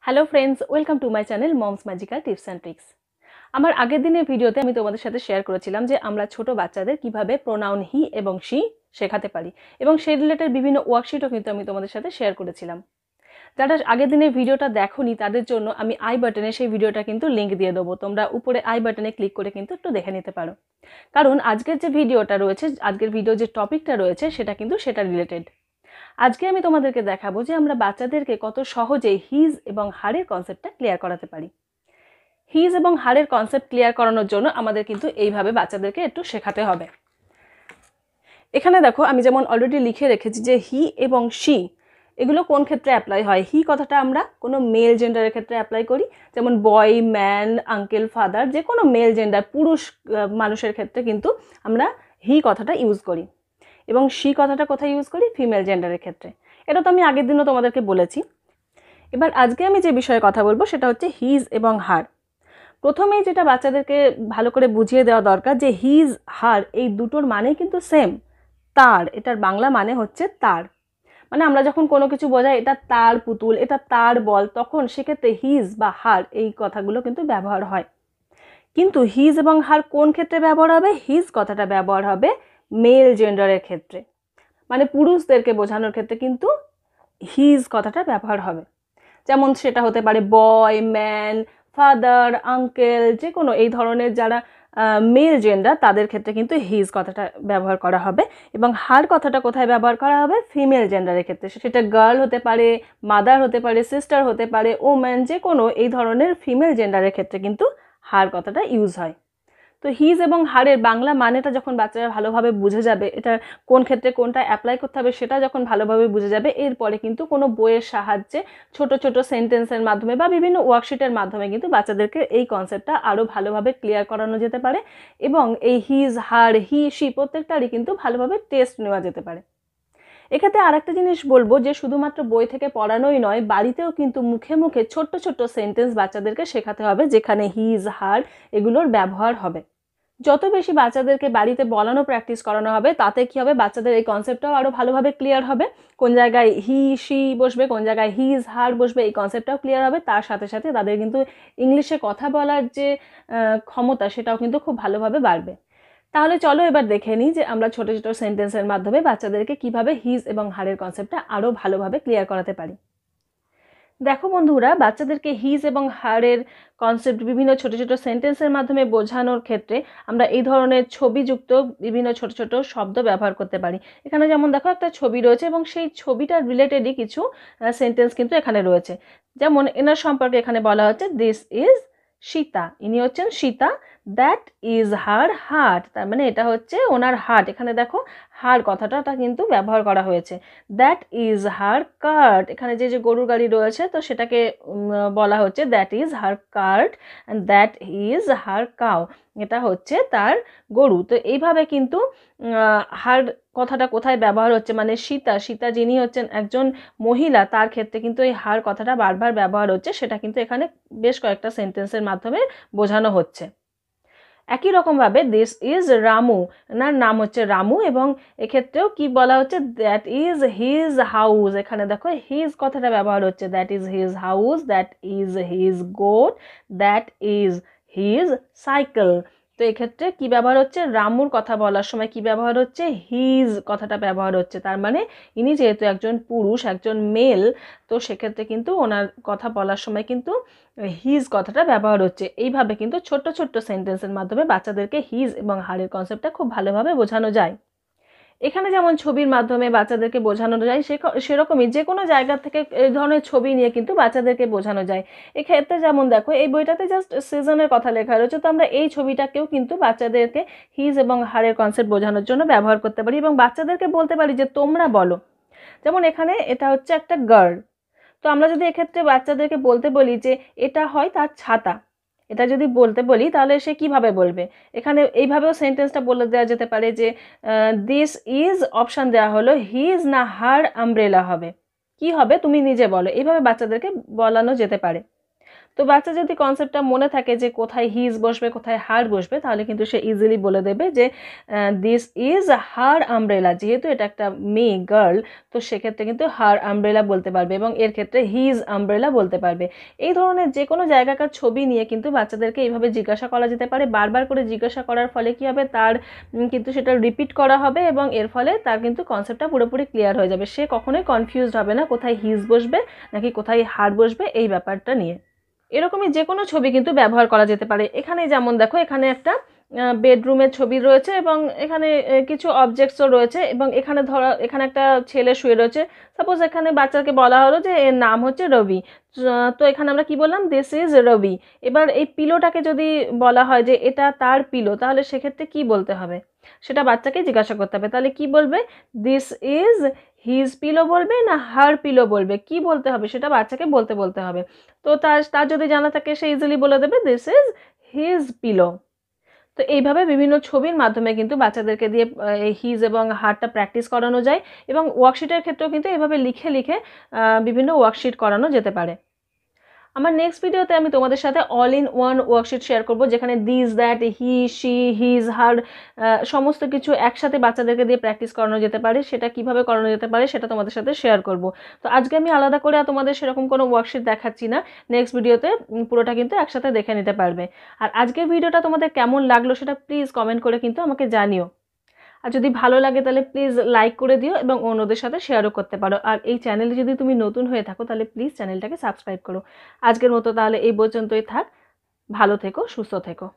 Hello friends, welcome to my channel moms magical tips and tricks. আমার আগের দিনের ভিডিওতে আমি তোমাদের সাথে শেয়ার করেছিলাম যে আমরা ছোট বাচ্চাদের কিভাবে প্রোনাউন হি এবং শি শেখাতে পারি, এবং সেই রিলেটেড বিভিন্ন ওয়ার্কশিটও কিন্তু আমি তোমাদের সাথে শেয়ার করেছিলাম। যারা আগের দিনের ভিডিওটা দেখোনি তাদের জন্য আমি আই বাটনে সেই ভিডিওটা কিন্তু লিঙ্ক দিয়ে দেবো, তোমরা উপরে আই বাটনে ক্লিক করে কিন্তু একটু দেখে নিতে পারো। কারণ আজকের যে ভিডিওটা রয়েছে, আজকের ভিডিও যে টপিকটা রয়েছে সেটা কিন্তু সেটা রিলেটেড। আজকে আমি তোমাদেরকে দেখাবো যে আমরা বাচ্চাদেরকে কত সহজে হিজ এবং হারের কনসেপ্টটা ক্লিয়ার করাতে পারি। হিজ এবং হারের কনসেপ্ট ক্লিয়ার করানোর জন্য আমাদের কিন্তু এইভাবে বাচ্চাদেরকে একটু শেখাতে হবে। এখানে দেখো, আমি যেমন অলরেডি লিখে রেখেছি যে হি এবং শি এগুলো কোন ক্ষেত্রে অ্যাপ্লাই হয়। হি কথাটা আমরা কোনো মেল জেন্ডারের ক্ষেত্রে অ্যাপ্লাই করি, যেমন বয়, ম্যান, আঙ্কেল, ফাদার, যে কোনো মেল জেন্ডার পুরুষ মানুষের ক্ষেত্রে কিন্তু আমরা হি কথাটা ইউজ করি। এবং শি কথাটা কোথায় ইউজ করি? ফিমেল জেন্ডারের ক্ষেত্রে। এটা তো আমি আগের দিনও তোমাদেরকে বলেছি। এবার আজকে আমি যে বিষয়ে কথা বলবো সেটা হচ্ছে হিজ এবং হার। প্রথমেই যেটা বাচ্চাদেরকে ভালো করে বুঝিয়ে দেওয়া দরকার যে হিজ হার এই দুটোর মানে কিন্তু সেম। তার, এটার বাংলা মানে হচ্ছে তার। মানে আমরা যখন কোনো কিছু বোঝাই এটা তার পুতুল, এটা তার বল, তখন সেক্ষেত্রে হিজ বা হার এই কথাগুলো কিন্তু ব্যবহার হয়। কিন্তু হিজ এবং হার কোন ক্ষেত্রে ব্যবহার হবে? হিজ কথাটা ব্যবহার হবে মেল জেন্ডারের ক্ষেত্রে, মানে পুরুষদেরকে বোঝানোর ক্ষেত্রে কিন্তু হিজ কথাটা ব্যবহার হবে। যেমন সেটা হতে পারে বয়, ম্যান, ফাদার, আঙ্কেল, যে কোনো এই ধরনের যারা মেল জেন্ডার তাদের ক্ষেত্রে কিন্তু হিজ কথাটা ব্যবহার করা হবে। এবং হার কথাটা কোথায় ব্যবহার করা হবে? ফিমেল জেন্ডারের ক্ষেত্রে। সেটা গার্ল হতে পারে, মাদার হতে পারে, সিস্টার হতে পারে, ওম্যান, যে কোনো এই ধরনের ফিমেল জেন্ডারের ক্ষেত্রে কিন্তু হার কথাটা ইউজ হয়। তো হিজ এবং হারের বাংলা মানেটা যখন বাচ্চারা ভালোভাবে বুঝে যাবে, এটা কোন ক্ষেত্রে কোনটা অ্যাপ্লাই করতে হবে সেটা যখন ভালোভাবে বুঝে যাবে, এরপরে কিন্তু কোনো বইয়ের সাহায্যে ছোট ছোট সেন্টেন্সের মাধ্যমে বা বিভিন্ন ওয়ার্কশিটের মাধ্যমে কিন্তু বাচ্চাদেরকে এই কনসেপ্টটা আরও ভালোভাবে ক্লিয়ার করানো যেতে পারে। এবং এই হিজ, হার, হি, শি প্রত্যেকটারই কিন্তু ভালোভাবে টেস্ট নেওয়া যেতে পারে। এক্ষেত্রে আরেকটা জিনিস বলবো যে শুধুমাত্র বই থেকে পড়ানোই নয়, বাড়িতেও কিন্তু মুখে মুখে ছোট্ট ছোট্ট সেন্টেন্স বাচ্চাদেরকে শেখাতে হবে যেখানে হিজ, হার এগুলোর ব্যবহার হবে। যত বেশি বাচ্চাদেরকে বাড়িতে বলানো প্র্যাকটিস করানো হবে তাতে কি হবে? বাচ্চাদের এই কনসেপ্টটাও আরও ভালোভাবে ক্লিয়ার হবে। কোন জায়গায় হি, শি বসবে, কোন জায়গায় হিজ, হার বসবে, এই কনসেপ্টটাও ক্লিয়ার হবে। তার সাথে সাথে তাদের কিন্তু ইংলিশে কথা বলার যে ক্ষমতা সেটাও কিন্তু খুব ভালোভাবে বাড়বে। তাহলে চলো এবার দেখে নিই যে আমরা ছোট ছোট সেন্টেন্সের মাধ্যমে বাচ্চাদেরকে কিভাবে হিজ এবং হারের কনসেপ্টটা আরও ভালোভাবে ক্লিয়ার করাতে পারি। দেখো বন্ধুরা, বাচ্চাদেরকে হিজ এবং হারের কনসেপ্ট বিভিন্ন ছোট ছোট সেন্টেন্সের মাধ্যমে বোঝানোর ক্ষেত্রে আমরা এই ধরনের ছবিযুক্ত বিভিন্ন ছোট ছোট শব্দ ব্যবহার করতে পারি। এখানে যেমন দেখো একটা ছবি রয়েছে এবং সেই ছবিটার রিলেটেডই কিছু সেন্টেন্স কিন্তু এখানে রয়েছে। যেমন এনার সম্পর্কে এখানে বলা হচ্ছে দিস ইজ সীতা, ইনি হচ্ছেন Sita. That is her heart, তার মানে এটা হচ্ছে ওনার হার্ট। এখানে দেখো হার কথাটা কিন্তু ব্যবহার করা হয়েছে। দ্যাট ইজ হার কার্ট, এখানে যে যে গরুর গাড়ি রয়েছে তো সেটাকে বলা হচ্ছে that is her cart, and that is her cow, এটা হচ্ছে তার গরু। তো এইভাবে কিন্তু হার কথাটা কোথায় ব্যবহার হচ্ছে, মানে সীতা, সীতা যিনি হচ্ছেন একজন মহিলা, তার ক্ষেত্রে কিন্তু এই হার কথাটা বারবার ব্যবহার হচ্ছে, সেটা কিন্তু এখানে বেশ কয়েকটা সেন্টেন্সের মাধ্যমে বোঝানো হচ্ছে। একই রকমভাবে দিস ইজ রামু, এনার নাম হচ্ছে রামু, এবং এক্ষেত্রেও কি বলা হচ্ছে? দ্যাট ইজ হিজ হাউস, এখানে দেখো হিজ কথাটা ব্যবহার হচ্ছে। That is his house, that is his goat, that is his cycle. তো এক্ষেত্রে কি ব্যবহার হচ্ছে? রামুর কথা বলার সময় কি ব্যবহার হচ্ছে? হিজ কথাটা ব্যবহার হচ্ছে। তার মানে ইনি যেহেতু একজন পুরুষ, একজন মেল, তো সেক্ষেত্রে কিন্তু ওনার কথা বলার সময় কিন্তু হিজ কথাটা ব্যবহার হচ্ছে। এইভাবে কিন্তু ছোট্ট ছোট্ট সেন্টেন্সের মাধ্যমে বাচ্চাদেরকে হিজ এবং হারের কনসেপ্টটা খুব ভালোভাবে বোঝানো যায়। এখানে যেমন ছবির মাধ্যমে বাচ্চাদেরকে বোঝানো যায়, সেরকমই যে কোনো জায়গা থেকে এই ধরনের ছবি নিয়ে কিন্তু বাচ্চাদেরকে বোঝানো যায়। এক্ষেত্রে যেমন দেখো, এই বইটাতে জাস্ট সিজনের কথা লেখা রয়েছে, তো আমরা এই ছবিটাকেও কিন্তু বাচ্চাদেরকে হিজ এবং হারের কনসেপ্ট বোঝানোর জন্য ব্যবহার করতে পারি এবং বাচ্চাদেরকে বলতে পারি যে তোমরা বলো। যেমন এখানে এটা হচ্ছে একটা গার্ল, তো আমরা যদি এক্ষেত্রে বাচ্চাদেরকে বলতে বলি যে এটা হয় তার ছাতা, এটা যদি বলতে বলি তাহলে সে কিভাবে বলবে? এখানে এইভাবেও সেন্টেন্সটা বলে দেওয়া যেতে পারে যে দিস ইজ, অপশান দেওয়া হলো হিজ না হার আমব্রেলা হবে, কি হবে তুমি নিজে বলো। এইভাবে বাচ্চাদেরকে বলানো যেতে পারে। তো বাচ্চা যদি কনসেপ্টটা মনে থাকে যে কোথায় হিজ বসবে কোথায় হার বসবে, তাহলে কিন্তু সে ইজিলি বলে দেবে যে দিস ইজ হার আমব্রেলা। যেহেতু এটা একটা মেয়ে গার্ল, তো সেক্ষেত্রে কিন্তু হার আমব্রেলা বলতে পারবে এবং এর ক্ষেত্রে হিজ আমব্রেলা বলতে পারবে। এই ধরনের যে কোনো জায়গাকার ছবি নিয়ে কিন্তু বাচ্চাদেরকে এইভাবে জিজ্ঞাসা করা যেতে পারে। বারবার করে জিজ্ঞাসা করার ফলে কী হবে, তার কিন্তু সেটা রিপিট করা হবে এবং এর ফলে তার কিন্তু কনসেপ্টটা পুরোপুরি ক্লিয়ার হয়ে যাবে। সে কখনোই কনফিউজড হবে না কোথায় হিজ বসবে নাকি কোথায় হার বসবে এই ব্যাপারটা নিয়ে। এরকমই যে কোনো ছবি কিন্তু ব্যবহার করা যেতে পারে। এখানে যেমন দেখো, এখানে একটা বেডরুমের ছবি রয়েছে এবং এখানে কিছু অবজেক্টসও রয়েছে এবং এখানে ধরা এখানে একটা ছেলে শুয়ে রয়েছে। সাপোজ এখানে বাচ্চাকে বলা হলো যে এর নাম হচ্ছে রবি, তো এখানে আমরা কি বললাম, দিস ইজ রবি। এবার এই পিলোটাকে যদি বলা হয় যে এটা তার পিলো, তাহলে সেক্ষেত্রে কি বলতে হবে সেটা বাচ্চাকে জিজ্ঞাসা করতে হবে। তাহলে কি বলবে, দিস ইজ হিজ পিলো বলবে না হার পিলো বলবে, কি বলতে হবে সেটা বাচ্চাকে বলতে হবে। তো তার যদি জানা থাকে সে ইজিলি বলে দেবে দিস ইজ হিজ পিলো। তো এইভাবে বিভিন্ন ছবির মাধ্যমে কিন্তু বাচ্চাদেরকে দিয়ে এই হিজ এবং হারটা প্র্যাকটিস করানো যায় এবং ওয়ার্কশিটের ক্ষেত্রেও কিন্তু এভাবে লিখে লিখে বিভিন্ন ওয়ার্কশিট করানো যেতে পারে। আমার নেক্সট ভিডিওতে আমি তোমাদের সাথে all in one worksheet share করব, যেখানে this that he she his her সমস্ত কিছু একসাথে বাচ্চাদেরকে দিয়ে প্র্যাকটিস করানো যেতে পারে। সেটা কিভাবে করানো যেতে পারে সেটা তোমাদের সাথে শেয়ার করব। তো আজকে আমি আলাদা করে তোমাদের সেরকম কোনো ওয়ার্কশিট দেখাচ্ছি না, নেক্সট ভিডিওতে পুরোটা কিন্তু একসাথে দেখে নিতে পারবে। আর আজকের ভিডিওটা তোমাদের কেমন লাগলো সেটা প্লিজ কমেন্ট করে কিন্তু আমাকে জানিও। আর যদি ভালো লাগে তাহলে প্লিজ লাইক করে দিও এবং অন্যদের সাথে শেয়ারও করতে পারো। আর এই চ্যানেলে যদি তুমি নতুন হয়ে থাকো তাহলে প্লিজ চ্যানেলটাকে সাবস্ক্রাইব করো। আজকের মতো তাহলে এই পর্যন্তই থাক। ভালো থেকো, সুস্থ থেকো।